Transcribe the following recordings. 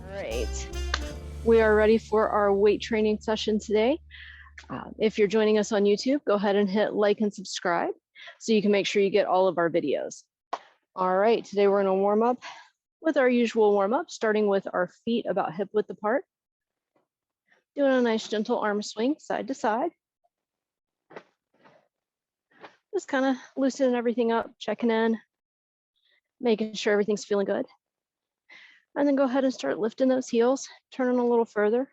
All right, we are ready for our weight training session today. If you're joining us on YouTube, go ahead and hit like and subscribe so you can make sure you get all of our videos. All right, today we're gonna warm up with our usual warm up, starting with our feet about hip width apart. Doing a nice gentle arm swing side to side. Just kind of loosening everything up, checking in, making sure everything's feeling good. And then go ahead and start lifting those heels, turning a little further,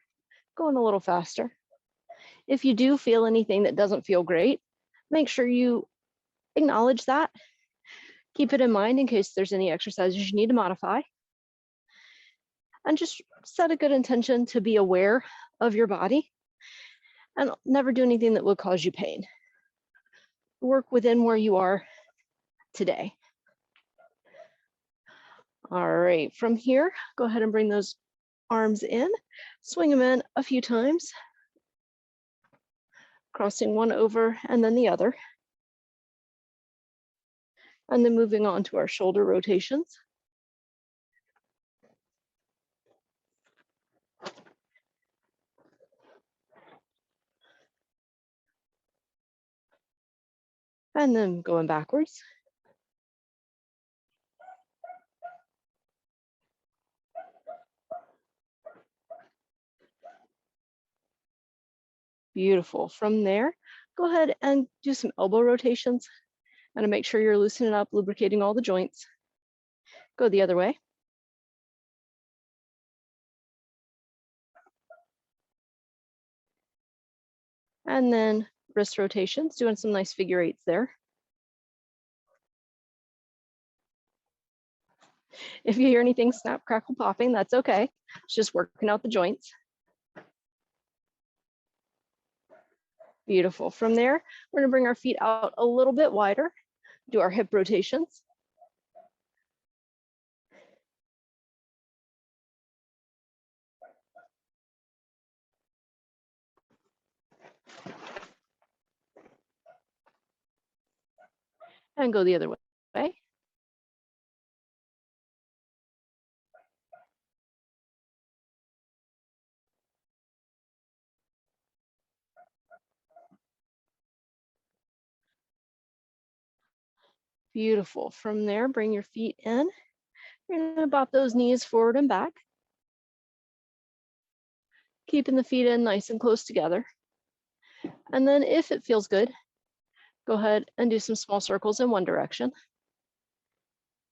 going a little faster. If you do feel anything that doesn't feel great, make sure you acknowledge that. Keep it in mind in case there's any exercises you need to modify. And just set a good intention to be aware of your body and never do anything that will cause you pain. Work within where you are today. All right, from here, go ahead and bring those arms in, swing them in a few times, crossing one over and then the other. And then moving on to our shoulder rotations. And then going backwards. Beautiful. From there, go ahead and do some elbow rotations and to make sure you're loosening up, lubricating all the joints. Go the other way. And then wrist rotations, doing some nice figure eights there. If you hear anything snap, crackle, popping, that's okay. It's just working out the joints. Beautiful. From there, we're gonna bring our feet out a little bit wider, do our hip rotations. And go the other way. Beautiful. From there, bring your feet in. You're gonna bop those knees forward and back. Keeping the feet in nice and close together. And then if it feels good, go ahead and do some small circles in one direction.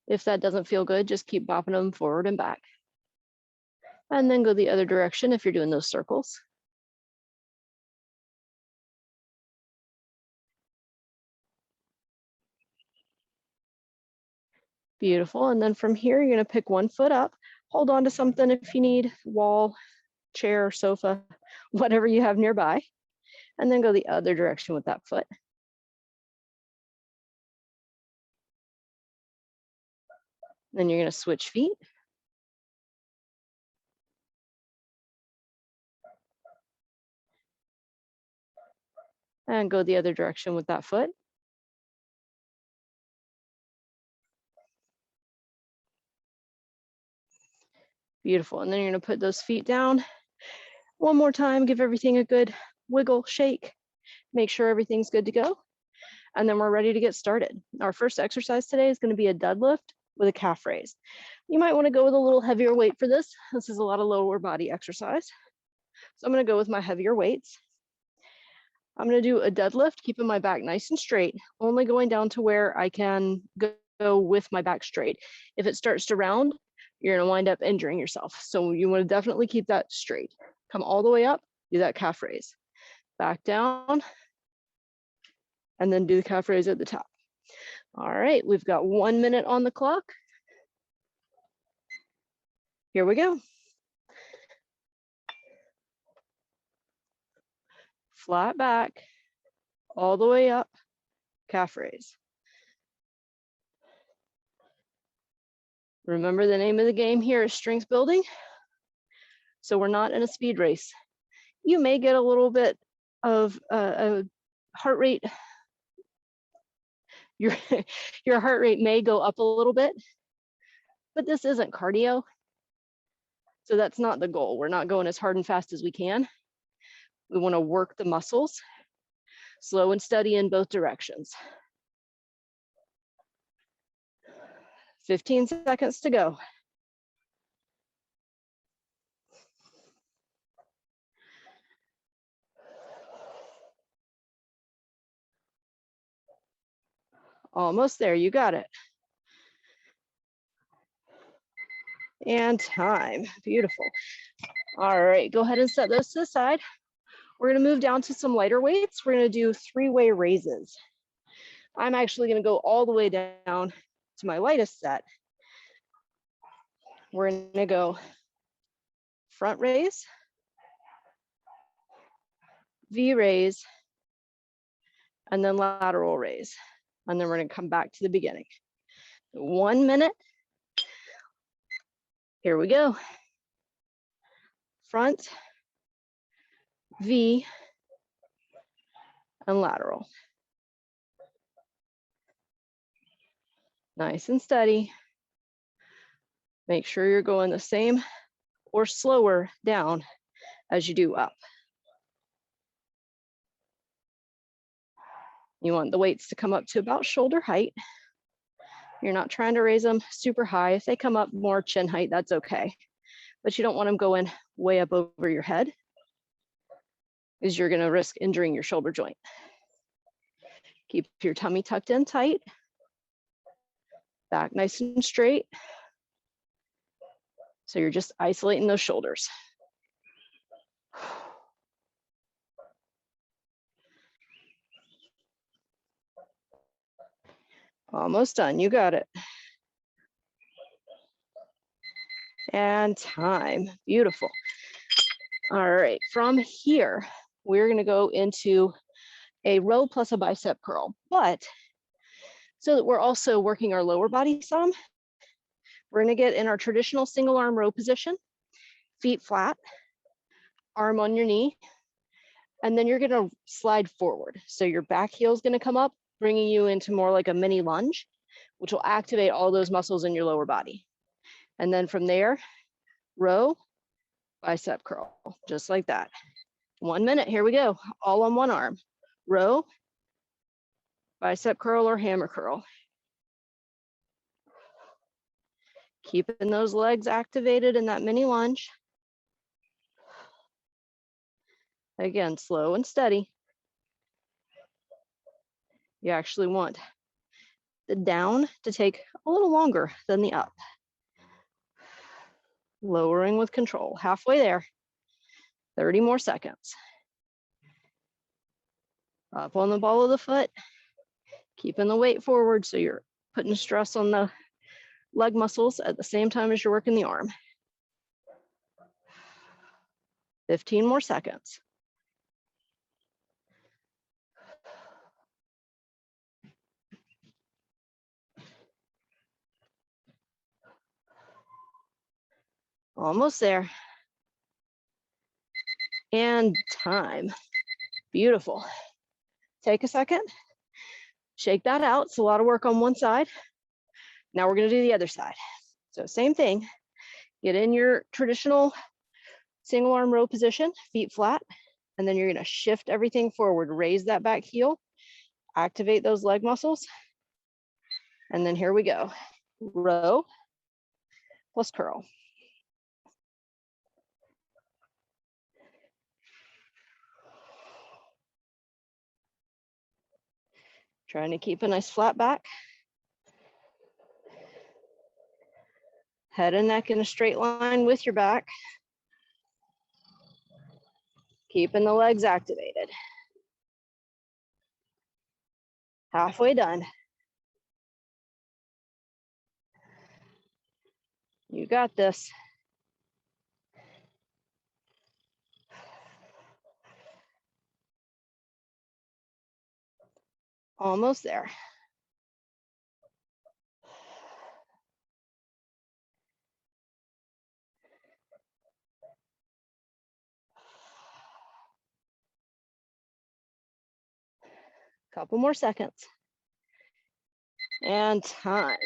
If that doesn't feel good, just keep bopping them forward and back. And then go the other direction if you're doing those circles. Beautiful. And then from here, you're gonna pick one foot up, hold on to something if you need, wall, chair, sofa, whatever you have nearby, and then go the other direction with that foot. Then you're gonna switch feet. And go the other direction with that foot. Beautiful. And then you're gonna put those feet down. One more time, give everything a good wiggle, shake, make sure everything's good to go. And then we're ready to get started. Our first exercise today is gonna be a deadlift with a calf raise. You might wanna go with a little heavier weight for this. This is a lot of lower body exercise. So I'm gonna go with my heavier weights. I'm gonna do a deadlift, keeping my back nice and straight, only going down to where I can go with my back straight. If it starts to round, you're gonna wind up injuring yourself. So you wanna definitely keep that straight. Come all the way up, do that calf raise. Back down, and then do the calf raise at the top. All right, we've got 1 minute on the clock. Here we go. Flat back, all the way up, calf raise. Remember, the name of the game here is strength building. So we're not in a speed race. You may get a little bit of a heart rate Your, your heart rate may go up a little bit, but this isn't cardio. So that's not the goal. We're not going as hard and fast as we can. We want to work the muscles, slow and steady in both directions. 15 seconds to go. Almost there, you got it. And time, beautiful. All right, go ahead and set those to the side. We're gonna move down to some lighter weights. We're gonna do 3-way raises. I'm actually gonna go all the way down to my lightest set. We're gonna go front raise, V raise, and then lateral raise. And then we're gonna come back to the beginning. 1 minute. Here we go. Front, V, and lateral. Nice and steady. Make sure you're going the same or slower down as you do up. You want the weights to come up to about shoulder height. You're not trying to raise them super high. If they come up more chin height, that's okay. But you don't want them going way up over your head, because you're gonna risk injuring your shoulder joint. Keep your tummy tucked in tight. Back nice and straight. So you're just isolating those shoulders. Almost done, you got it. And time, beautiful. All right, from here, we're gonna go into a row plus a bicep curl, but so that we're also working our lower body some, we're gonna get in our traditional single arm row position, feet flat, arm on your knee, and then you're gonna slide forward. So your back heel is gonna come up, bringing you into more like a mini lunge, which will activate all those muscles in your lower body. And then from there, row, bicep curl, just like that. 1 minute, here we go, all on one arm. Row, bicep curl or hammer curl. Keeping those legs activated in that mini lunge. Again, slow and steady. You actually want the down to take a little longer than the up. Lowering with control, halfway there. 30 more seconds. Up on the ball of the foot, keeping the weight forward so you're putting stress on the leg muscles at the same time as you're working the arm. 15 more seconds. Almost there. And time. Beautiful. Take a second. Shake that out. It's a lot of work on one side. Now we're going to do the other side. So same thing. Get in your traditional single arm row position, feet flat, and then you're going to shift everything forward. Raise that back heel, activate those leg muscles. And then here we go. Row plus curl. Trying to keep a nice flat back. Head and neck in a straight line with your back. Keeping the legs activated. Halfway done. You got this. Almost there. Couple more seconds. And time.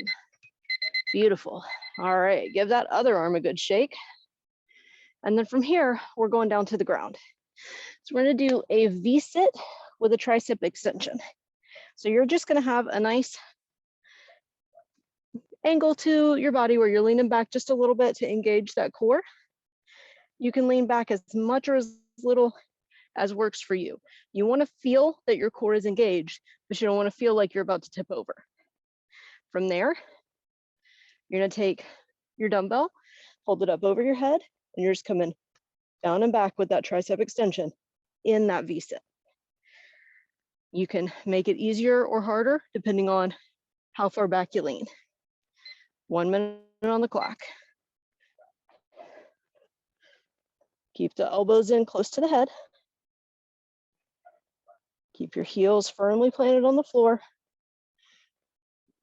Beautiful. All right, give that other arm a good shake. And then from here, we're going down to the ground. So we're gonna do a V-sit with a tricep extension. So you're just gonna have a nice angle to your body where you're leaning back just a little bit to engage that core. You can lean back as much or as little as works for you. You wanna feel that your core is engaged, but you don't wanna feel like you're about to tip over. From there, you're gonna take your dumbbell, hold it up over your head, and you're just coming down and back with that tricep extension in that V-sit. You can make it easier or harder depending on how far back you lean. 1 minute on the clock. Keep the elbows in close to the head. Keep your heels firmly planted on the floor,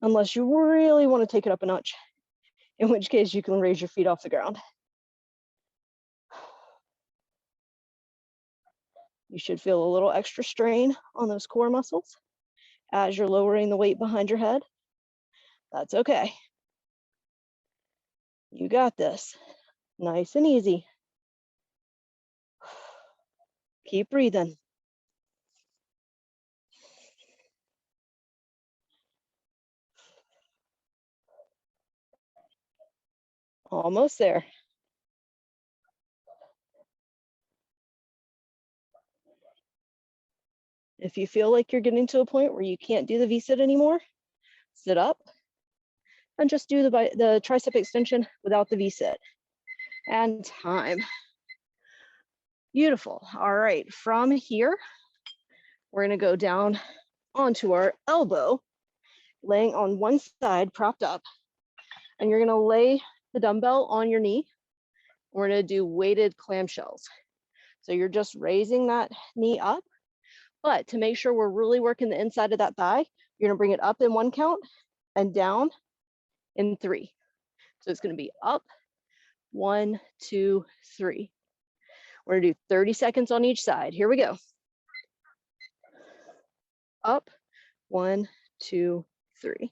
unless you really want to take it up a notch, in which case you can raise your feet off the ground. You should feel a little extra strain on those core muscles as you're lowering the weight behind your head. That's okay. You got this. Nice and easy. Keep breathing. Almost there. If you feel like you're getting to a point where you can't do the V-sit anymore, sit up and just do the tricep extension without the V-sit. And time. Beautiful. All right, from here, we're gonna go down onto our elbow, laying on one side, propped up, and you're gonna lay the dumbbell on your knee. We're gonna do weighted clamshells. So you're just raising that knee up, but to make sure we're really working the inside of that thigh, you're gonna bring it up in 1 count and down in 3. So it's gonna be up, 1, 2, 3. We're gonna do 30 seconds on each side. Here we go. Up, 1, 2, 3.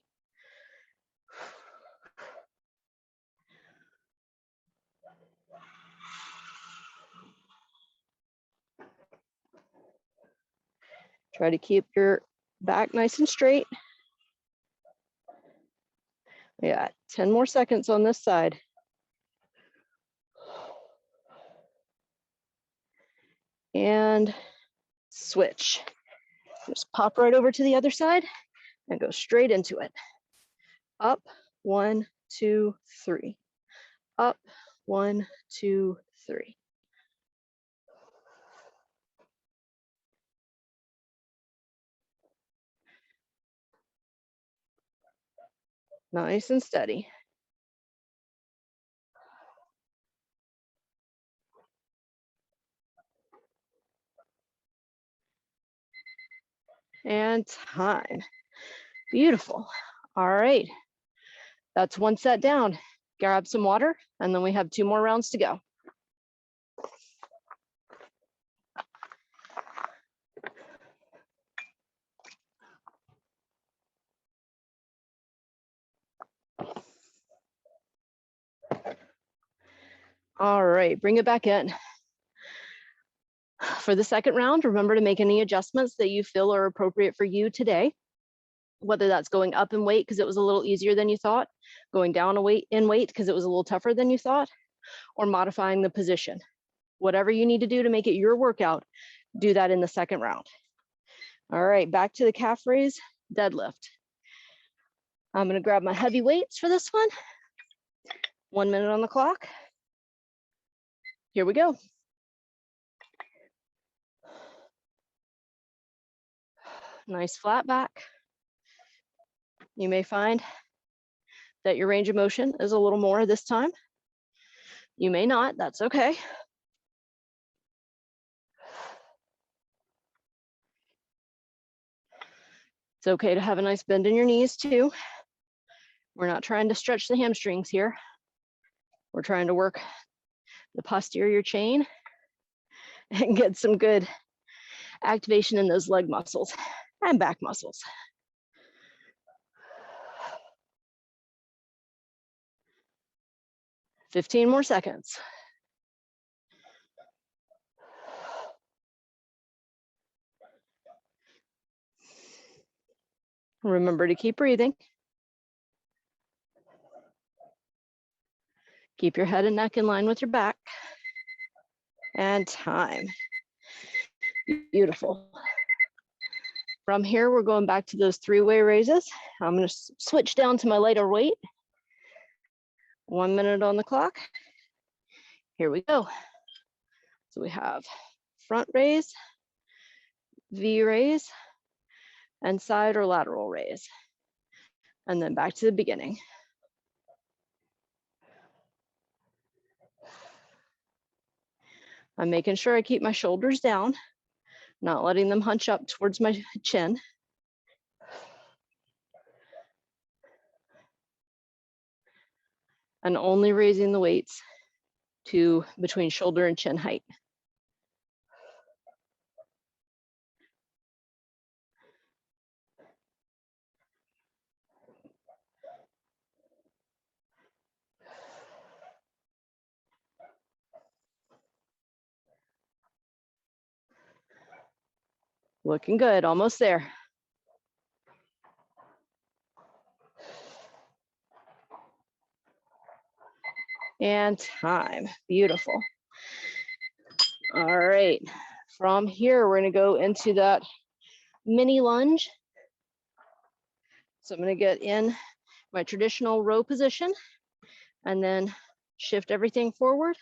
Try to keep your back nice and straight. We got 10 more seconds on this side. And switch. Just pop right over to the other side and go straight into it. Up, 1, 2, 3. Up, 1, 2, 3. Nice and steady. And time. Beautiful. All right. That's 1 set down. Grab some water, and then we have 2 more rounds to go. All right, bring it back in. For the second round, remember to make any adjustments that you feel are appropriate for you today, whether that's going up in weight because it was a little easier than you thought, going down in weight because it was a little tougher than you thought, or modifying the position. Whatever you need to do to make it your workout, do that in the second round. All right, back to the calf raise deadlift. I'm gonna grab my heavy weights for this one. 1 minute on the clock. Here we go. Nice flat back. You may find that your range of motion is a little more this time. You may not, that's okay. It's okay to have a nice bend in your knees too. We're not trying to stretch the hamstrings here. We're trying to work the posterior chain and get some good activation in those leg muscles and back muscles. 15 more seconds. Remember to keep breathing. Keep your head and neck in line with your back. And time. Beautiful. From here, we're going back to those three-way raises. I'm going to switch down to my lighter weight. 1 minute on the clock. Here we go. So we have front raise, V raise, and side or lateral raise. And then back to the beginning. I'm making sure I keep my shoulders down, not letting them hunch up towards my chin. And only raising the weights to between shoulder and chin height. Looking good, almost there. And time, beautiful. All right, from here, we're gonna go into that mini lunge. So I'm gonna get in my traditional row position and then shift everything forward.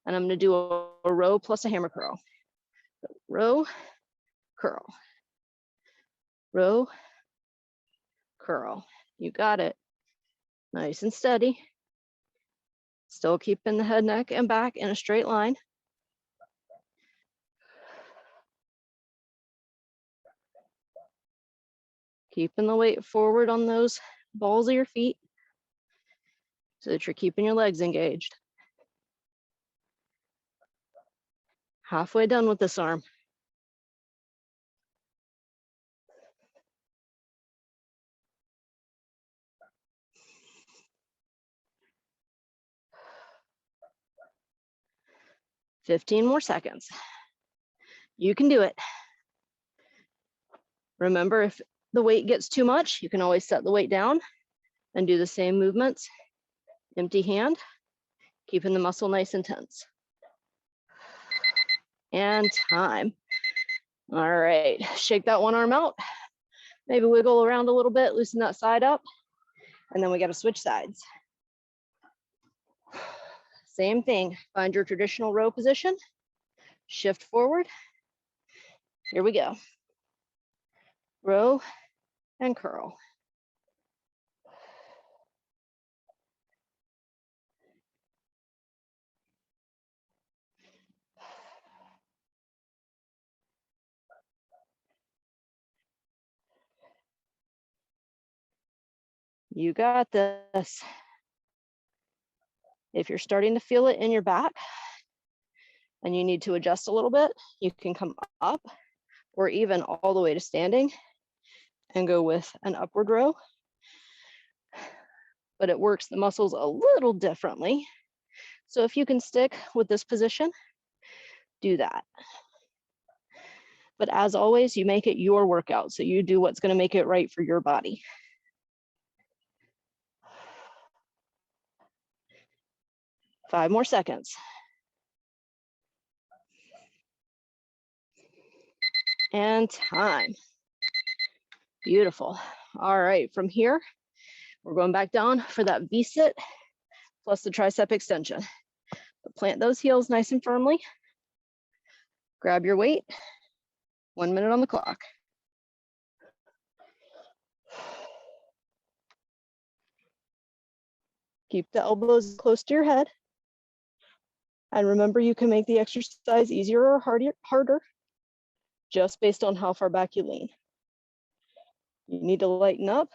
And I'm gonna do a row plus a hammer curl. Row, curl, row, curl. You got it. Nice and steady. Still keeping the head, neck, and back in a straight line. Keeping the weight forward on those balls of your feet so that you're keeping your legs engaged. Halfway done with this arm. "15 more seconds. You can do it. Remember, if the weight gets too much, you can always set the weight down and do the same movements. Empty hand, keeping the muscle nice and tense. And time. All right, shake that one arm out. Maybe wiggle around a little bit, loosen that side up. And then we got to switch sides. Same thing, find your traditional row position, shift forward. Here we go. Row and curl. You got this. If you're starting to feel it in your back and you need to adjust a little bit, you can come up or even all the way to standing and go with an upward row. But it works the muscles a little differently. So if you can stick with this position, do that. But as always, you make it your workout. So you do what's going to make it right for your body. Five more seconds. And time. Beautiful. All right, from here, we're going back down for that V-sit plus the tricep extension. Plant those heels nice and firmly. Grab your weight. 1 minute on the clock. Keep the elbows close to your head. And remember, you can make the exercise easier or harder just based on how far back you lean. You need to lighten up,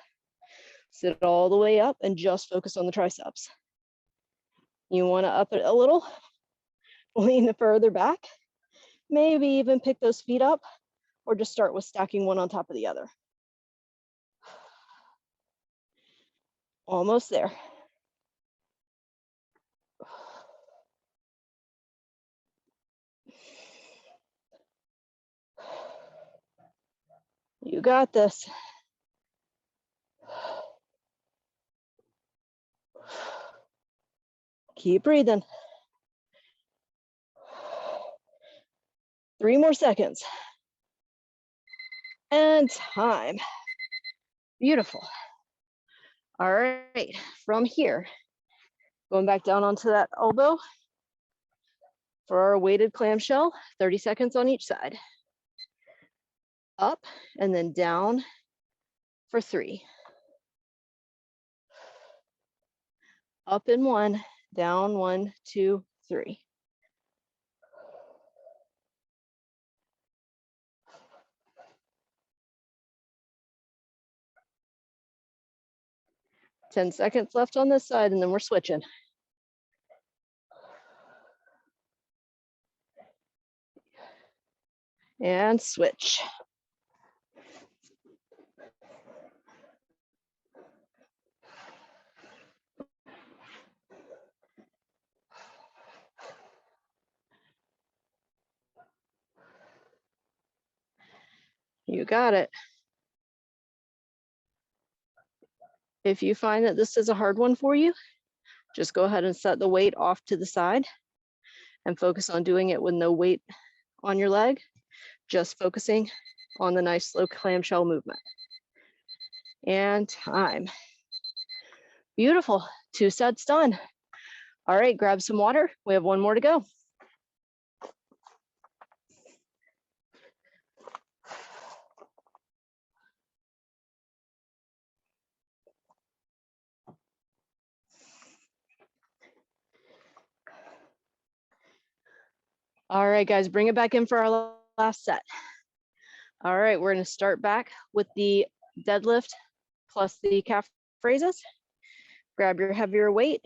sit all the way up, and just focus on the triceps. You want to up it a little, lean further back, maybe even pick those feet up, or just start with stacking one on top of the other. Almost there. You got this. Keep breathing. 3 more seconds. And time. Beautiful. All right, from here, going back down onto that elbow for our weighted clamshell, 30 seconds on each side. Up and then down for 3. Up in 1, down 1, 2, 3. Ten seconds left on this side, and then we're switching. And switch. You got it. If you find that this is a hard one for you, just go ahead and set the weight off to the side and focus on doing it with no weight on your leg, just focusing on the nice slow clamshell movement. And time. Beautiful. 2 sets done. All right, grab some water. We have 1 more to go. All right, guys, bring it back in for our last set. All right, we're going to start back with the deadlift plus the calf raises. Grab your heavier weight.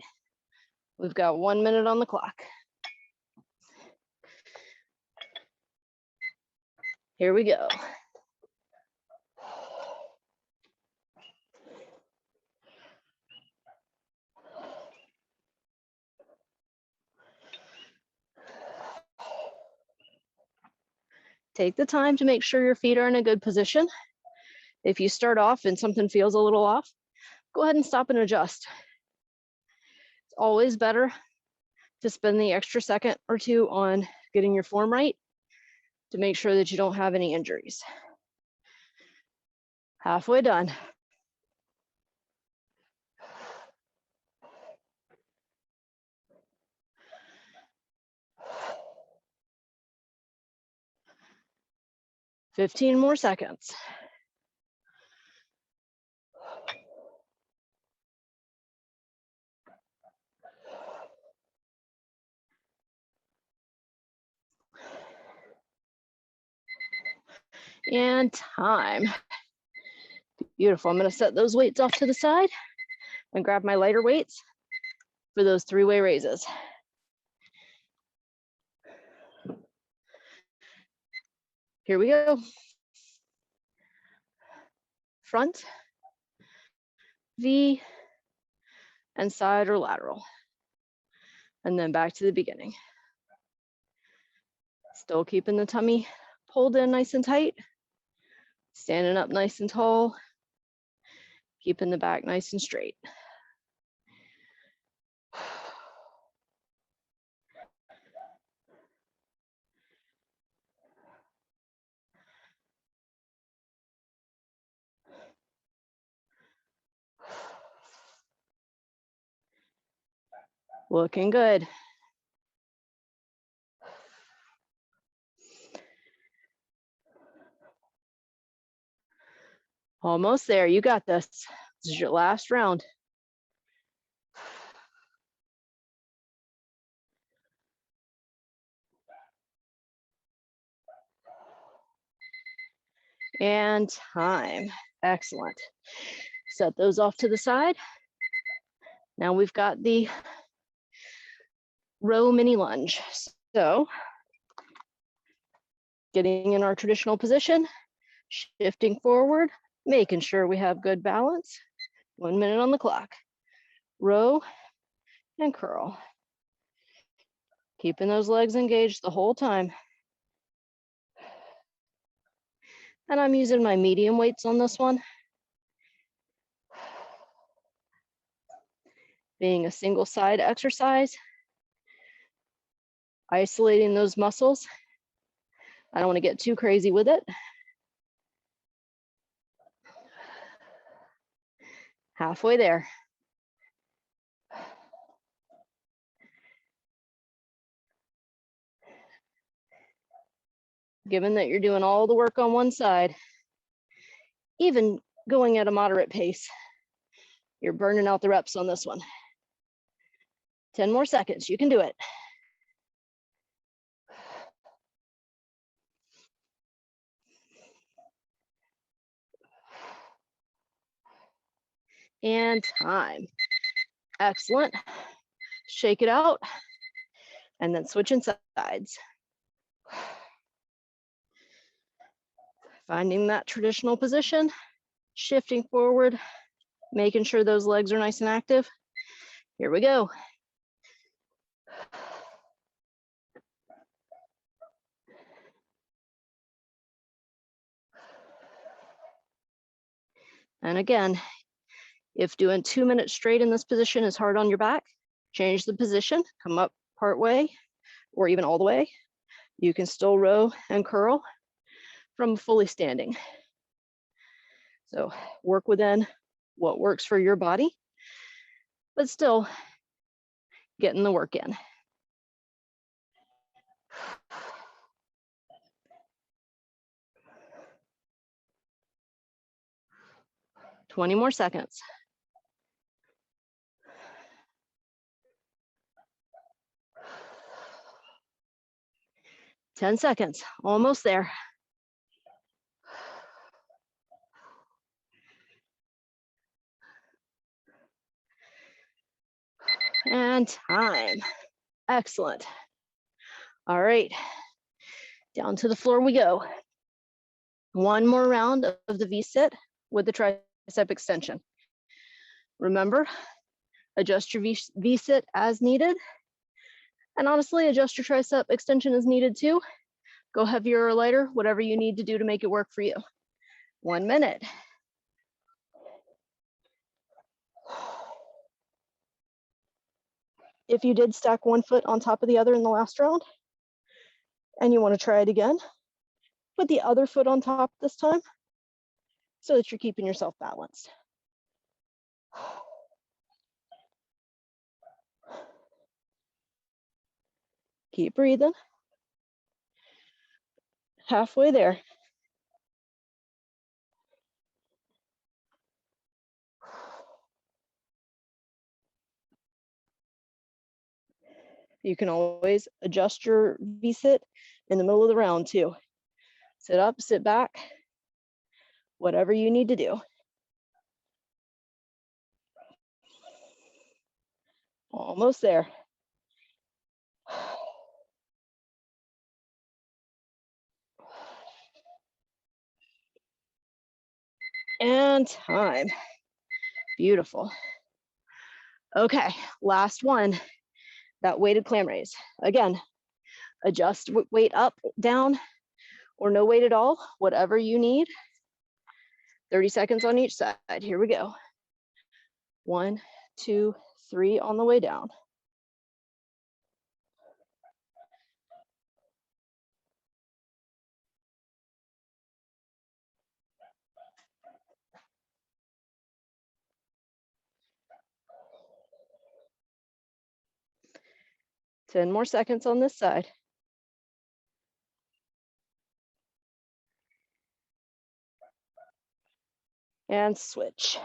We've got 1 minute on the clock. Here we go. Take the time to make sure your feet are in a good position. If you start off and something feels a little off, go ahead and stop and adjust. It's always better to spend the extra second or 2 on getting your form right to make sure that you don't have any injuries. Halfway done. $15 more seconds. And time. Beautiful. I'm going to set those weights off to the side and grab my lighter weights for those 3-way raises. Here we go. Front, V, and side or lateral. And then back to the beginning. Still keeping the tummy pulled in nice and tight. Standing up nice and tall. Keeping the back nice and straight. Looking good. Almost there. You got this. This is your last round. And time. Excellent. Set those off to the side. Now we've got the row mini lunge. So getting in our traditional position, shifting forward, making sure we have good balance. 1 minute on the clock. Row and curl. Keeping those legs engaged the whole time. And I'm using my medium weights on this one. Being a single side exercise, isolating those muscles. I don't want to get too crazy with it. Halfway there. Given that you're doing all the work on one side, even going at a moderate pace, you're burning out the reps on this one. 10 more seconds, you can do it. And time. Excellent. Shake it out and then switching sides. Finding that traditional position, shifting forward, making sure those legs are nice and active. Here we go. And again, if doing 2 minutes straight in this position is hard on your back, change the position, come up part way or even all the way. You can still row and curl from fully standing. So work within what works for your body, but still getting the work in. Twenty more seconds. Ten seconds, almost there. And time. Excellent. All right, down to the floor we go. One more round of the V-sit with the tricep extension. Remember, adjust your V-sit as needed. And honestly, adjust your tricep extension as needed too. Go heavier or lighter, whatever you need to do to make it work for you. 1 minute. If you did stack one foot on top of the other in the last round, and you want to try it again, put the other foot on top this time so that you're keeping yourself balanced. Keep breathing. Halfway there. You can always adjust your V-sit in the middle of the round too. Sit up, sit back, whatever you need to do. Almost there. And time. Beautiful. Okay, last one, that weighted clam raise. Again, adjust weight up, down, or no weight at all, whatever you need. 30 seconds on each side. Here we go. 1, 2, 3 on the way down. Ten more seconds on this side. And switch.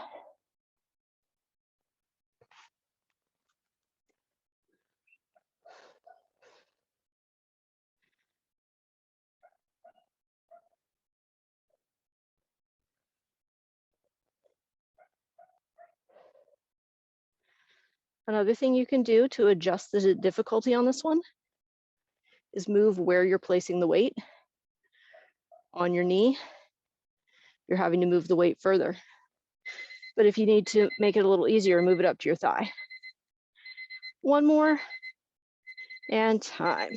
Another thing you can do to adjust the difficulty on this one is move where you're placing the weight. On your knee, you're having to move the weight further. But if you need to make it a little easier, move it up to your thigh. One more, and time.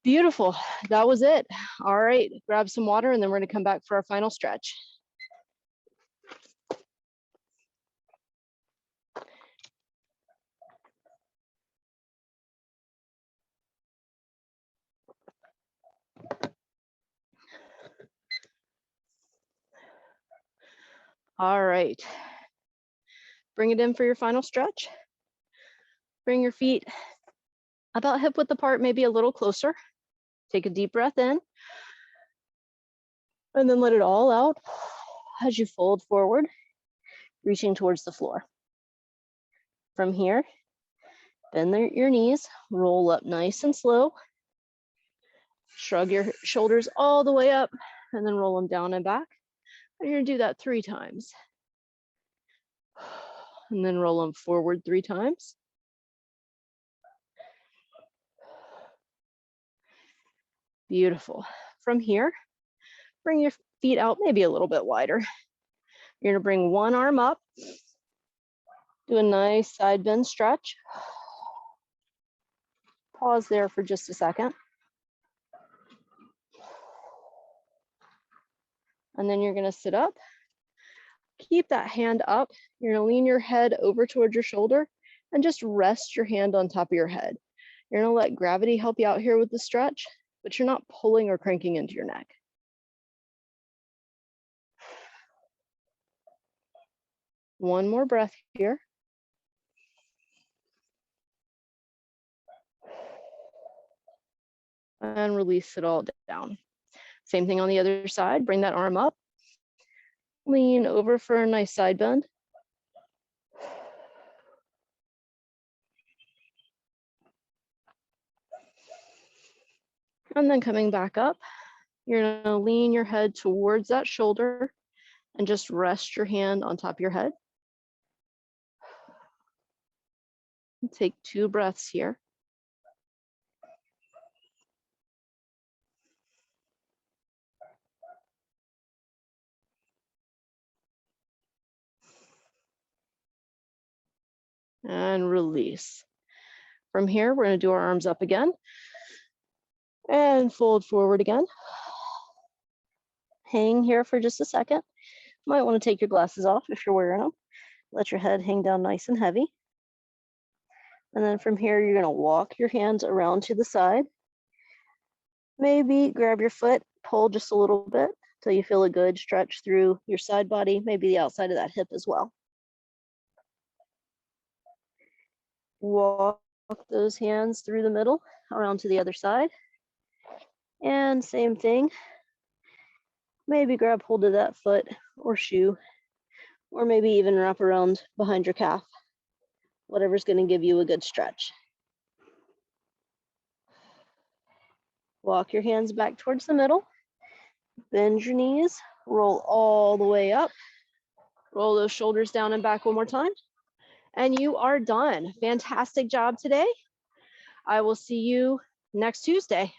Beautiful. That was it. All right, grab some water and then we're going to come back for our final stretch. All right. Bring it in for your final stretch. Bring your feet about hip width apart, maybe a little closer. Take a deep breath in. And then let it all out as you fold forward, reaching towards the floor. From here, bend your knees, roll up nice and slow. Shrug your shoulders all the way up and then roll them down and back. And you're gonna do that 3 times. And then roll them forward 3 times. Beautiful. From here, bring your feet out maybe a little bit wider. You're gonna bring one arm up, do a nice side bend stretch. Pause there for just a second. And then you're gonna sit up. Keep that hand up. You're gonna lean your head over towards your shoulder and just rest your hand on top of your head. You're gonna let gravity help you out here with the stretch, but you're not pulling or cranking into your neck. One more breath here. And release it all down. Same thing on the other side. Bring that arm up. Lean over for a nice side bend. And then coming back up, you're gonna lean your head towards that shoulder and just rest your hand on top of your head. Take 2 breaths here. And release. From here, we're gonna do our arms up again and fold forward again. Hang here for just a second. Might wanna take your glasses off if you're wearing them. Let your head hang down nice and heavy. And then from here, you're gonna walk your hands around to the side. Maybe grab your foot, pull just a little bit till you feel a good stretch through your side body, maybe the outside of that hip as well. Walk those hands through the middle, around to the other side. And same thing, maybe grab hold of that foot or shoe, or maybe even wrap around behind your calf, whatever's gonna give you a good stretch. Walk your hands back towards the middle, bend your knees, roll all the way up, roll those shoulders down and back one more time. And you are done. Fantastic job today. I will see you next Tuesday.